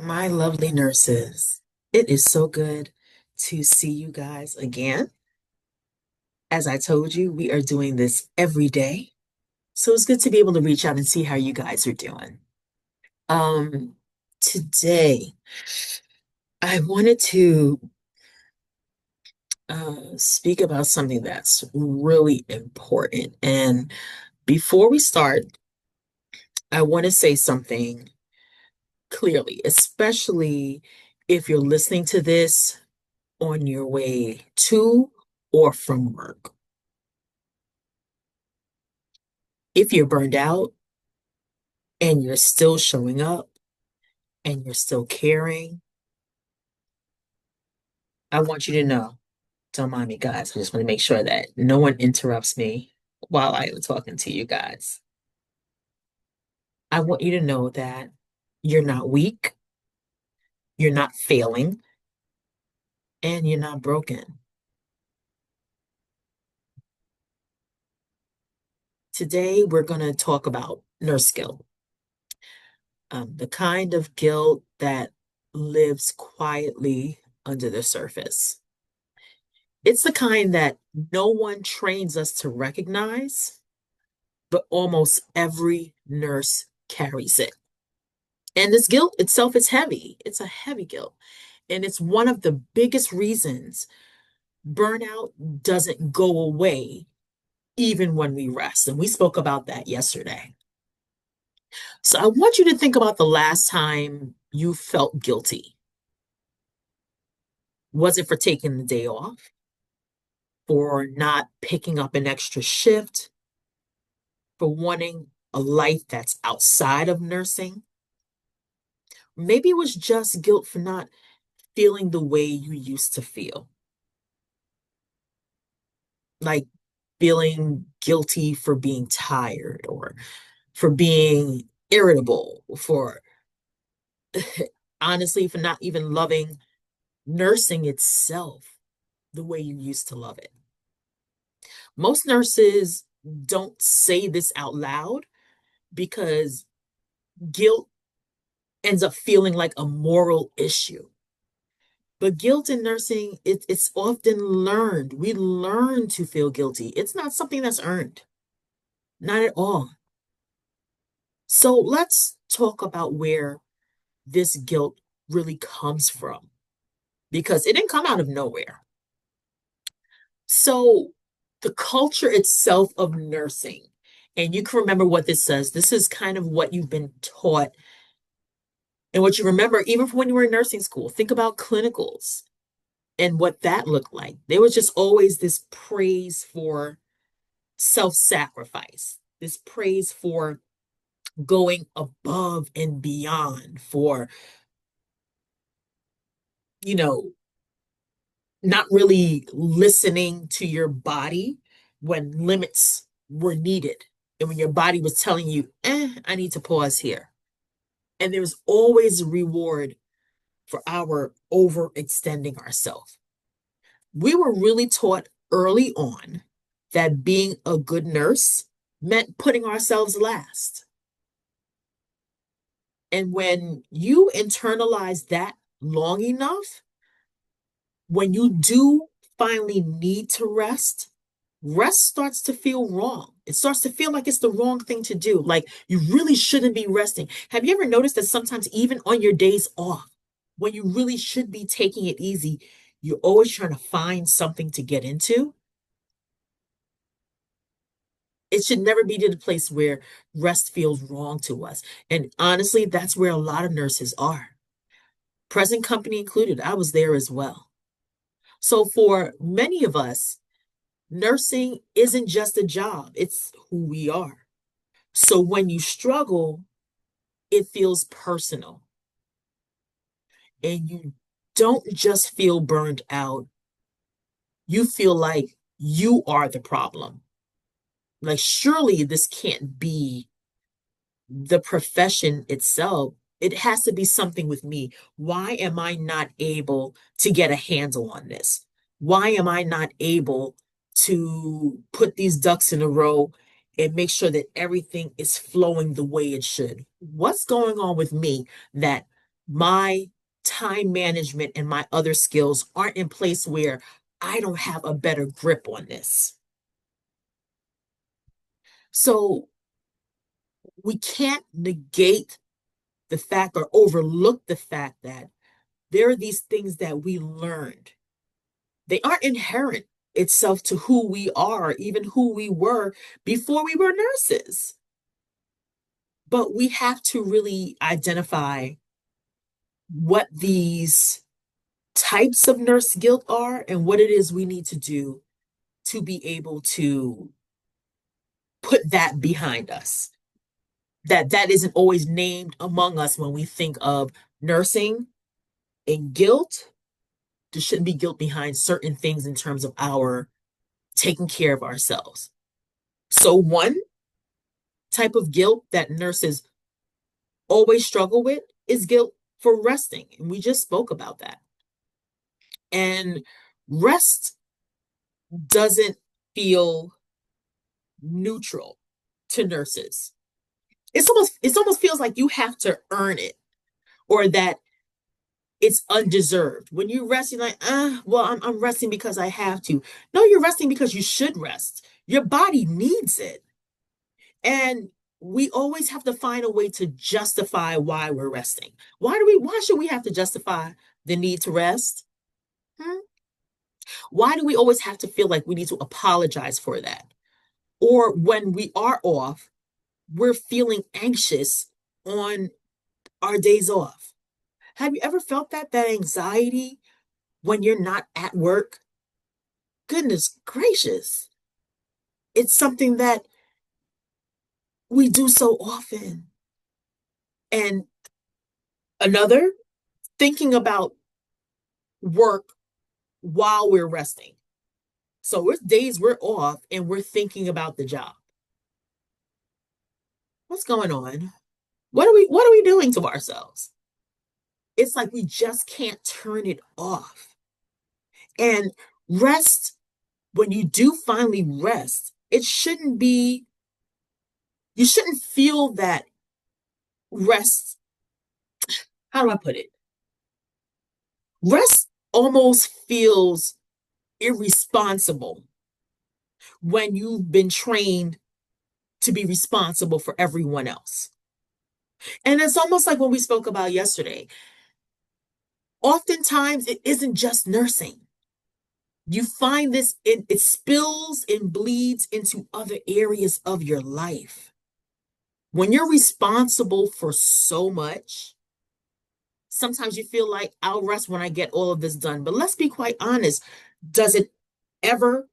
My lovely nurses, it is so good to see you guys again. As I told you, we are doing this every day. So it's good to be able to reach out and see how you guys are doing. Um, Today, I wanted to speak about something that's really important. And before we start, I want to say something clearly, especially if you're listening to this on your way to or from work. If you're burned out and you're still showing up and you're still caring, I want you to know, don't mind me, guys. I just want to make sure that no one interrupts me while I am talking to you guys. I want you to know that you're not weak, you're not failing, and you're not broken. Today, we're going to talk about nurse guilt, the kind of guilt that lives quietly under the surface. It's the kind that no one trains us to recognize, but almost every nurse carries it. And this guilt itself is heavy. It's a heavy guilt. And it's one of the biggest reasons burnout doesn't go away even when we rest. And we spoke about that yesterday. So I want you to think about the last time you felt guilty. Was it for taking the day off? For not picking up an extra shift? For wanting a life that's outside of nursing? Maybe it was just guilt for not feeling the way you used to feel, like feeling guilty for being tired or for being irritable, for honestly, for not even loving nursing itself the way you used to love it. Most nurses don't say this out loud because guilt ends up feeling like a moral issue. But guilt in nursing, it's often learned. We learn to feel guilty. It's not something that's earned, not at all. So let's talk about where this guilt really comes from, because it didn't come out of nowhere. So the culture itself of nursing, and you can remember what this says. This is kind of what you've been taught and what you remember even from when you were in nursing school. Think about clinicals and what that looked like. There was just always this praise for self-sacrifice, this praise for going above and beyond, for, you know, not really listening to your body when limits were needed and when your body was telling you, I need to pause here. And there's always a reward for our overextending ourselves. We were really taught early on that being a good nurse meant putting ourselves last. And when you internalize that long enough, when you do finally need to rest, rest starts to feel wrong. It starts to feel like it's the wrong thing to do. Like you really shouldn't be resting. Have you ever noticed that sometimes, even on your days off, when you really should be taking it easy, you're always trying to find something to get into? It should never be to the place where rest feels wrong to us. And honestly, that's where a lot of nurses are. Present company included. I was there as well. So for many of us, nursing isn't just a job, it's who we are. So when you struggle, it feels personal. And you don't just feel burned out, you feel like you are the problem. Like, surely this can't be the profession itself. It has to be something with me. Why am I not able to get a handle on this? Why am I not able to put these ducks in a row and make sure that everything is flowing the way it should? What's going on with me that my time management and my other skills aren't in place where I don't have a better grip on this. So we can't negate the fact or overlook the fact that there are these things that we learned. They aren't inherent itself to who we are, even who we were before we were nurses. But we have to really identify what these types of nurse guilt are and what it is we need to do to be able to put that behind us. That isn't always named among us when we think of nursing and guilt. There shouldn't be guilt behind certain things in terms of our taking care of ourselves. So one type of guilt that nurses always struggle with is guilt for resting. And we just spoke about that. And rest doesn't feel neutral to nurses. It almost feels like you have to earn it or that it's undeserved. When you rest, you're like, well, I'm resting because I have to. No, you're resting because you should rest. Your body needs it. And we always have to find a way to justify why we're resting. Why should we have to justify the need to rest? Hmm? Why do we always have to feel like we need to apologize for that? Or when we are off, we're feeling anxious on our days off. Have you ever felt that anxiety when you're not at work? Goodness gracious. It's something that we do so often. And another, thinking about work while we're resting. So it's days we're off and we're thinking about the job. What's going on? What are we doing to ourselves? It's like we just can't turn it off. And rest, when you do finally rest, you shouldn't feel that rest. How do I put it? Rest almost feels irresponsible when you've been trained to be responsible for everyone else. And it's almost like when we spoke about yesterday. Oftentimes, it isn't just nursing. You find this, it spills and bleeds into other areas of your life. When you're responsible for so much, sometimes you feel like I'll rest when I get all of this done. But let's be quite honest. Does it ever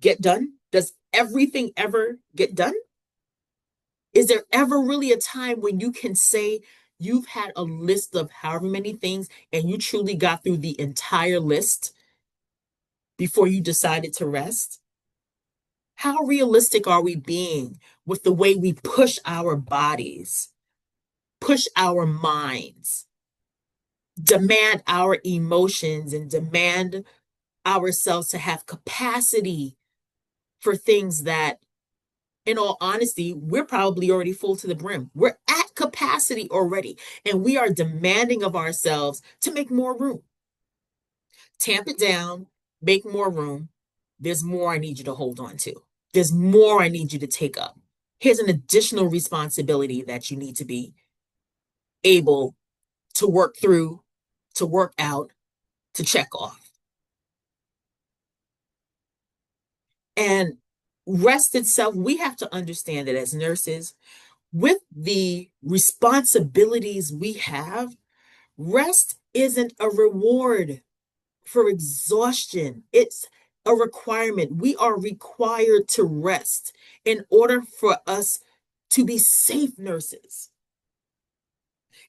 get done? Does everything ever get done? Is there ever really a time when you can say you've had a list of however many things and you truly got through the entire list before you decided to rest? How realistic are we being with the way we push our bodies, push our minds, demand our emotions, and demand ourselves to have capacity for things that, in all honesty, we're probably already full to the brim. We're at capacity already, and we are demanding of ourselves to make more room. Tamp it down, make more room. There's more I need you to hold on to. There's more I need you to take up. Here's an additional responsibility that you need to be able to work through, to work out, to check off. And rest itself, we have to understand that as nurses, with the responsibilities we have, rest isn't a reward for exhaustion. It's a requirement. We are required to rest in order for us to be safe nurses.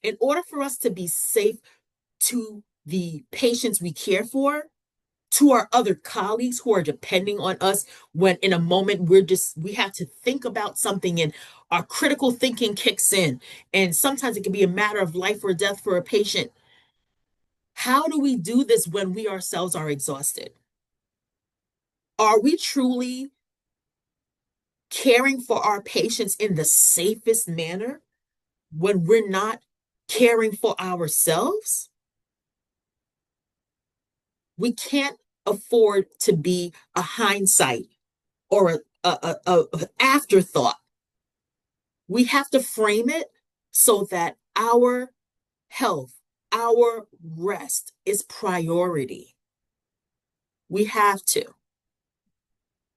In order for us to be safe to the patients we care for, to our other colleagues who are depending on us when in a moment we have to think about something and our critical thinking kicks in. And sometimes it can be a matter of life or death for a patient. How do we do this when we ourselves are exhausted? Are we truly caring for our patients in the safest manner when we're not caring for ourselves, we can't afford to be a hindsight or a afterthought. We have to frame it so that our health, our rest is priority. We have to.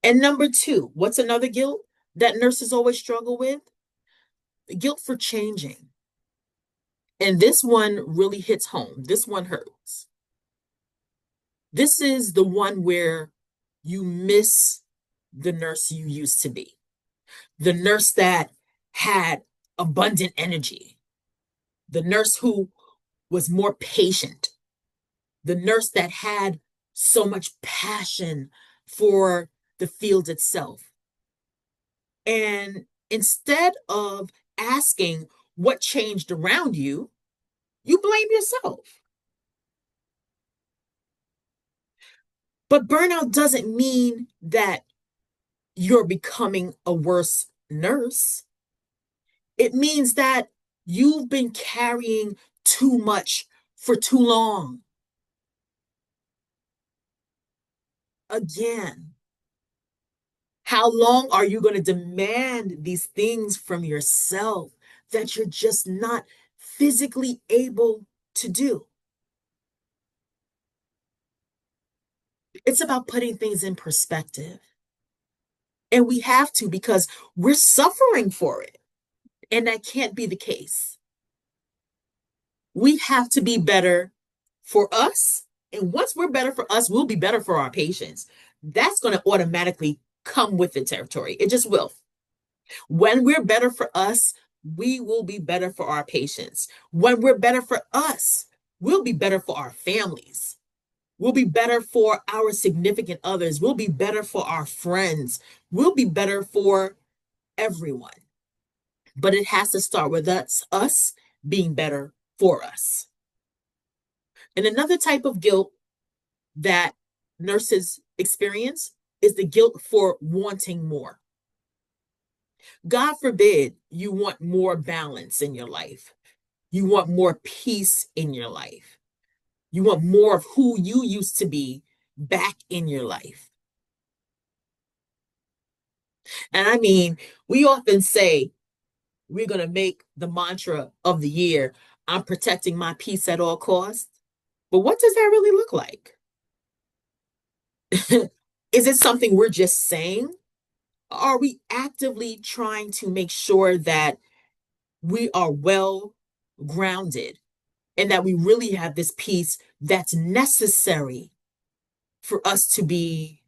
And number two, what's another guilt that nurses always struggle with? The guilt for changing. And this one really hits home. This one hurts. This is the one where you miss the nurse you used to be, the nurse that had abundant energy, the nurse who was more patient, the nurse that had so much passion for the field itself. And instead of asking what changed around you, you blame yourself. But burnout doesn't mean that you're becoming a worse nurse. It means that you've been carrying too much for too long. Again, how long are you going to demand these things from yourself that you're just not physically able to do? It's about putting things in perspective. And we have to because we're suffering for it. And that can't be the case. We have to be better for us. And once we're better for us, we'll be better for our patients. That's going to automatically come with the territory. It just will. When we're better for us, we will be better for our patients. When we're better for us, we'll be better for our families. We'll be better for our significant others. We'll be better for our friends. We'll be better for everyone. But it has to start with us being better for us. And another type of guilt that nurses experience is the guilt for wanting more. God forbid you want more balance in your life. You want more peace in your life. You want more of who you used to be back in your life. And I mean, we often say we're going to make the mantra of the year, I'm protecting my peace at all costs. But what does that really look like? Is it something we're just saying? Are we actively trying to make sure that we are well grounded and that we really have this peace that's necessary for us to be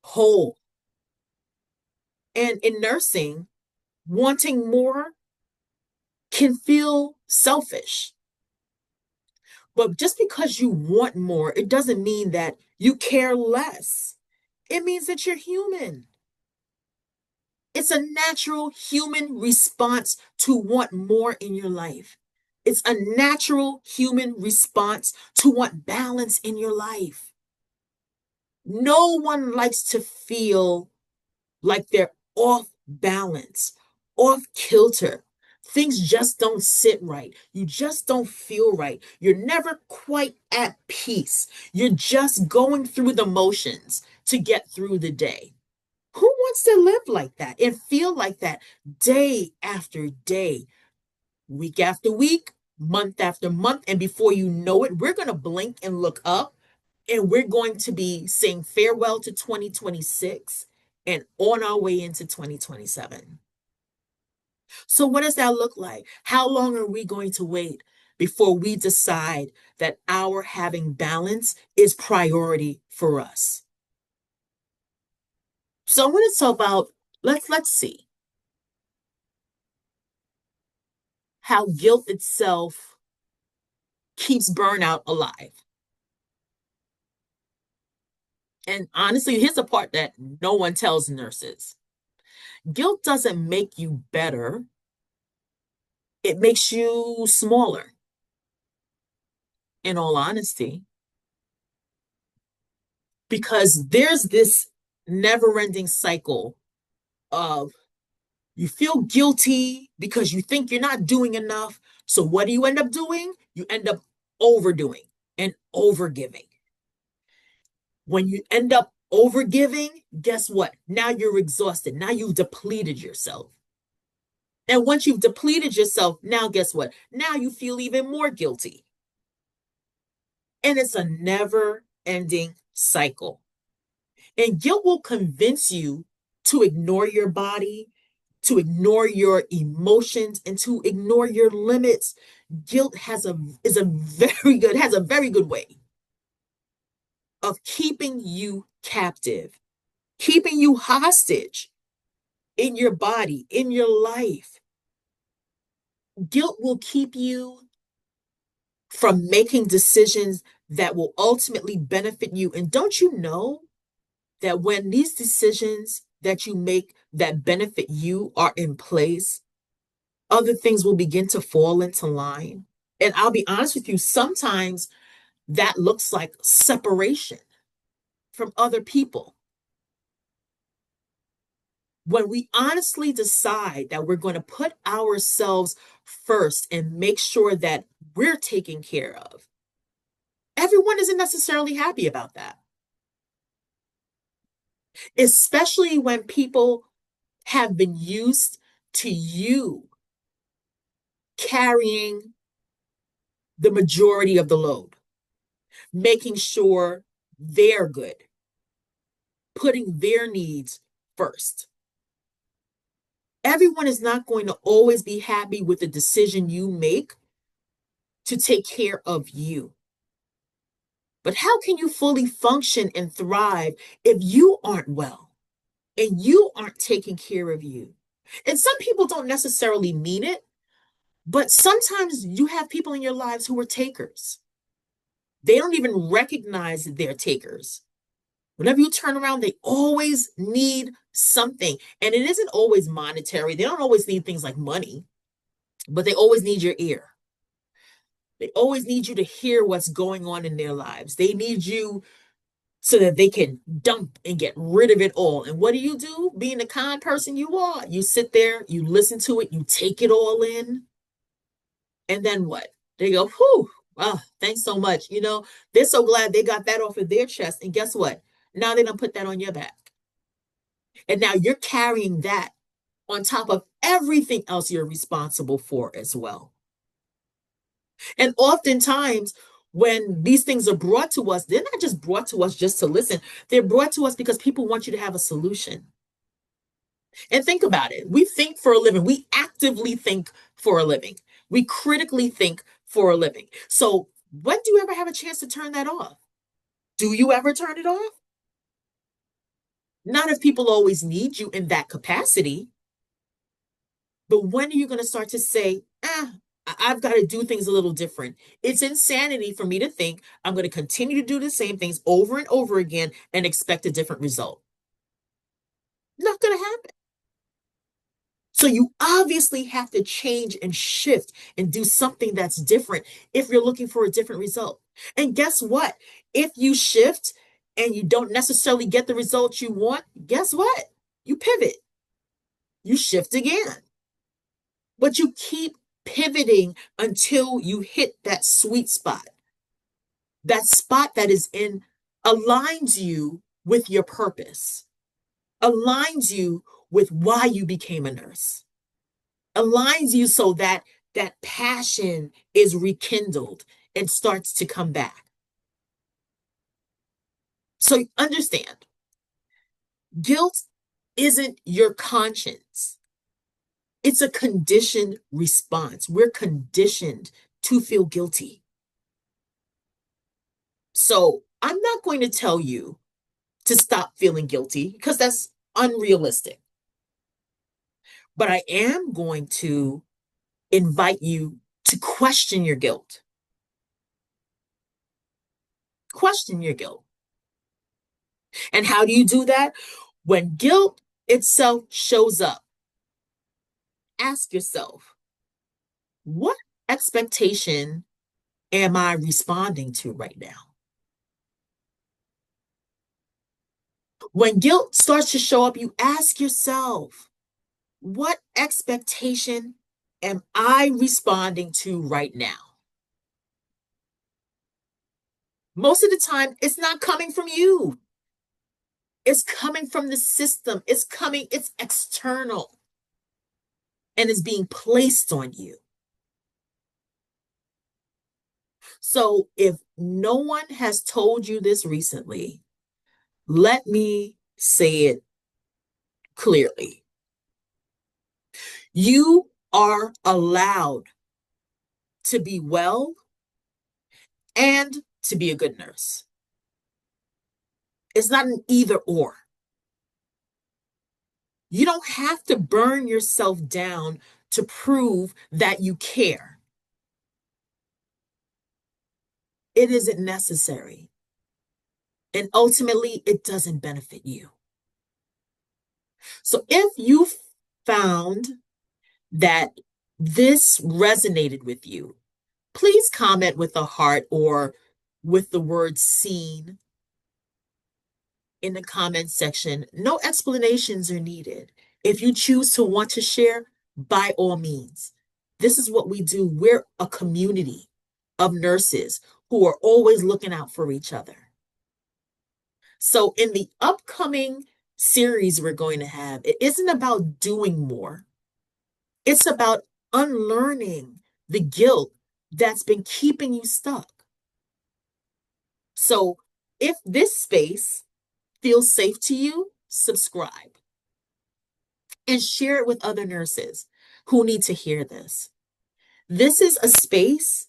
whole? And in nursing, wanting more can feel selfish. But just because you want more, it doesn't mean that you care less. It means that you're human. It's a natural human response to want more in your life. It's a natural human response to want balance in your life. No one likes to feel like they're off balance, off kilter. Things just don't sit right. You just don't feel right. You're never quite at peace. You're just going through the motions to get through the day. Who wants to live like that and feel like that day after day, week after week, month after month? And before you know it, we're going to blink and look up and we're going to be saying farewell to 2026 and on our way into 2027. So, what does that look like? How long are we going to wait before we decide that our having balance is priority for us? So, I want to talk about let's see how guilt itself keeps burnout alive. And honestly, here's the part that no one tells nurses. Guilt doesn't make you better, it makes you smaller, in all honesty, because there's this never ending cycle of you feel guilty because you think you're not doing enough, So what do you end up doing? You end up overdoing and overgiving. When you end up overgiving, guess what? Now you're exhausted. Now you've depleted yourself. And once you've depleted yourself, now guess what? Now you feel even more guilty. And it's a never ending cycle. And guilt will convince you to ignore your body, to ignore your emotions, and to ignore your limits. Guilt has a very good way of keeping you captive, keeping you hostage in your body, in your life. Guilt will keep you from making decisions that will ultimately benefit you. And don't you know that when these decisions that you make that benefit you are in place, other things will begin to fall into line? And I'll be honest with you, sometimes that looks like separation from other people. When we honestly decide that we're going to put ourselves first and make sure that we're taken care of, everyone isn't necessarily happy about that, especially when people have been used to you carrying the majority of the load, making sure they're good, putting their needs first. Everyone is not going to always be happy with the decision you make to take care of you. But how can you fully function and thrive if you aren't well and you aren't taking care of you? And some people don't necessarily mean it, but sometimes you have people in your lives who are takers. They don't even recognize that they're takers. Whenever you turn around, they always need something. And it isn't always monetary. They don't always need things like money, but they always need your ear. They always need you to hear what's going on in their lives. They need you so that they can dump and get rid of it all. And what do? Being the kind person you are, you sit there, you listen to it, you take it all in. And then what? They go, whew, oh, thanks so much. They're so glad they got that off of their chest. And guess what? Now they don't put that on your back. And now you're carrying that on top of everything else you're responsible for as well. And oftentimes, when these things are brought to us, they're not just brought to us just to listen. They're brought to us because people want you to have a solution. And think about it. We think for a living. We actively think for a living. We critically think for a living. So when do you ever have a chance to turn that off? Do you ever turn it off? Not if people always need you in that capacity. But when are you going to start to say, I've got to do things a little different? It's insanity for me to think I'm going to continue to do the same things over and over again and expect a different result. Not going to happen. So you obviously have to change and shift and do something that's different if you're looking for a different result. And guess what? If you shift and you don't necessarily get the results you want, guess what? You pivot. You shift again. But you keep pivoting until you hit that sweet spot. That spot that aligns you with your purpose, aligns you with why you became a nurse, aligns you so that that passion is rekindled and starts to come back. So understand, guilt isn't your conscience. It's a conditioned response. We're conditioned to feel guilty. So I'm not going to tell you to stop feeling guilty because that's unrealistic. But I am going to invite you to question your guilt. Question your guilt. And how do you do that? When guilt itself shows up, ask yourself, what expectation am I responding to right now? When guilt starts to show up, you ask yourself, what expectation am I responding to right now? Most of the time, it's not coming from you. It's coming from the system. It's external and it's being placed on you. So if no one has told you this recently, let me say it clearly. You are allowed to be well and to be a good nurse. It's not an either or. You don't have to burn yourself down to prove that you care. It isn't necessary. And ultimately, it doesn't benefit you. So if you found that this resonated with you, please comment with a heart or with the word seen in the comment section. No explanations are needed. If you choose to want to share, by all means. This is what we do. We're a community of nurses who are always looking out for each other. So in the upcoming series we're going to have, it isn't about doing more. It's about unlearning the guilt that's been keeping you stuck. So if this space feels safe to you, subscribe and share it with other nurses who need to hear this. This is a space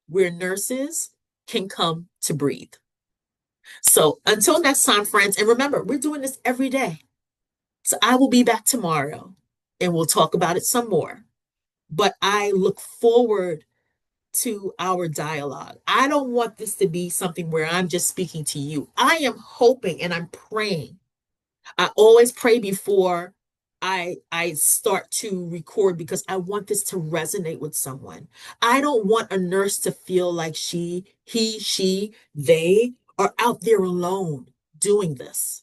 where nurses can come to breathe. So until next time, friends, and remember, we're doing this every day. So I will be back tomorrow and we'll talk about it some more. But I look forward to our dialogue. I don't want this to be something where I'm just speaking to you. I am hoping and I'm praying. I always pray before I start to record because I want this to resonate with someone. I don't want a nurse to feel like they are out there alone doing this.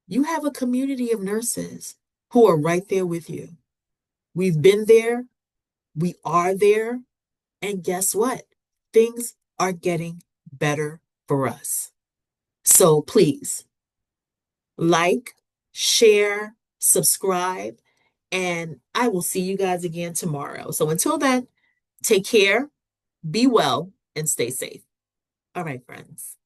You have a community of nurses who are right there with you. We've been there, we are there, and guess what? Things are getting better for us. So please like, share, subscribe, and I will see you guys again tomorrow. So until then, take care, be well, and stay safe. All right, friends.